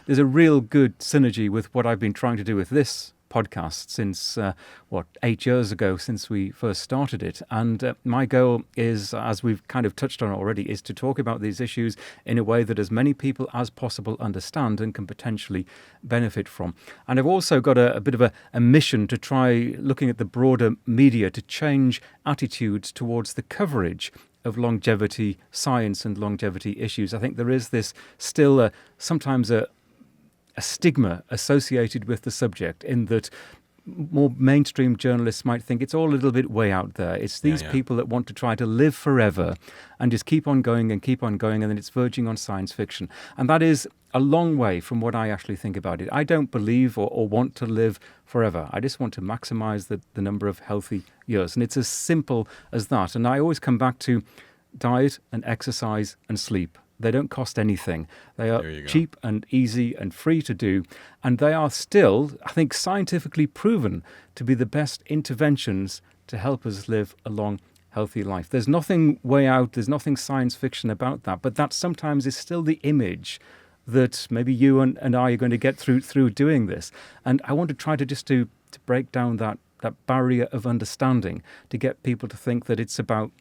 there's a real good synergy with what I've been trying to do with this podcast since 8 years ago, since we first started it. And my goal is, as we've kind of touched on already, is to talk about these issues in a way that as many people as possible understand and can potentially benefit from. And I've also got a bit of a mission to try looking at the broader media to change attitudes towards the coverage of longevity science and longevity issues. I think there is this still sometimes a stigma associated with the subject, in that more mainstream journalists might think it's all a little bit way out there. It's these people that want to try to live forever and just keep on going, and then it's verging on science fiction. And that is a long way from what I actually think about it. I don't believe or want to live forever. I just want to maximize the number of healthy years. And it's as simple as that. And I always come back to diet and exercise and sleep. They don't cost anything. They are cheap and easy and free to do. And they are still, I think, scientifically proven to be the best interventions to help us live a long, healthy life. There's nothing way out. There's nothing science fiction about that. But that sometimes is still the image that maybe you and I are going to get through doing this. And I want to try to just to break down that barrier of understanding, to get people to think that it's about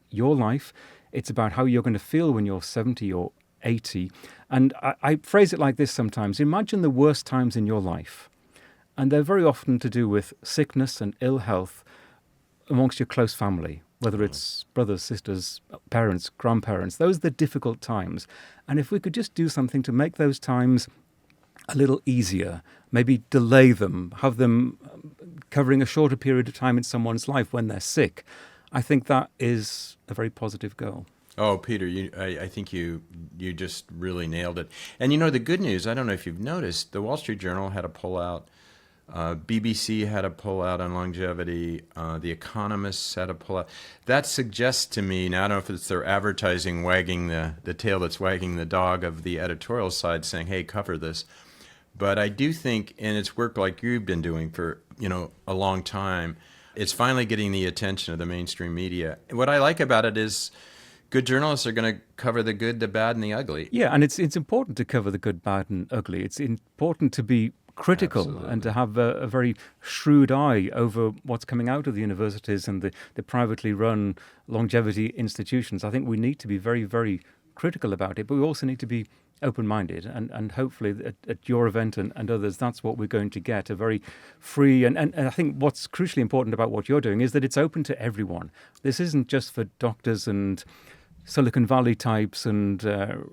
your life. It's about how you're going to feel when you're 70 or 80. And I phrase it like this sometimes. Imagine the worst times in your life. And they're very often to do with sickness and ill health amongst your close family, whether it's brothers, sisters, parents, grandparents. Those are the difficult times. And if we could just do something to make those times a little easier, maybe delay them, have them covering a shorter period of time in someone's life when they're sick, I think that is a very positive goal. Oh, Peter, I think you just really nailed it. And the good news, I don't know if you've noticed, the Wall Street Journal had a poll out, BBC had a poll out on longevity, The Economist had a poll out. That suggests to me, now I don't know if it's their advertising wagging the tail that's wagging the dog of the editorial side saying, hey, cover this. But I do think, and it's work like you've been doing for a long time, it's finally getting the attention of the mainstream media. What I like about it is good journalists are going to cover the good, the bad, and the ugly. Yeah, and it's important to cover the good, bad, and ugly. It's important to be critical. Absolutely. And to have a very shrewd eye over what's coming out of the universities and the privately run longevity institutions. I think we need to be very, very critical about it, but we also need to be open-minded, and hopefully at your event and others, that's what we're going to get, a very free, and I think what's crucially important about what you're doing is that it's open to everyone. This isn't just for doctors and Silicon Valley types and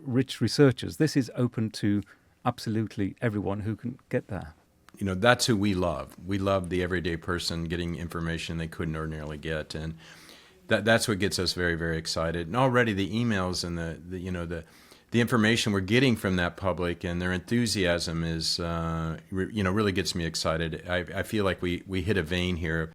rich researchers. This is open to absolutely everyone who can get there. That's who we love. We love the everyday person getting information they couldn't ordinarily get, and that's what gets us very, very excited. And already the emails and the information we're getting from that public and their enthusiasm is, really gets me excited. I feel like we hit a vein here.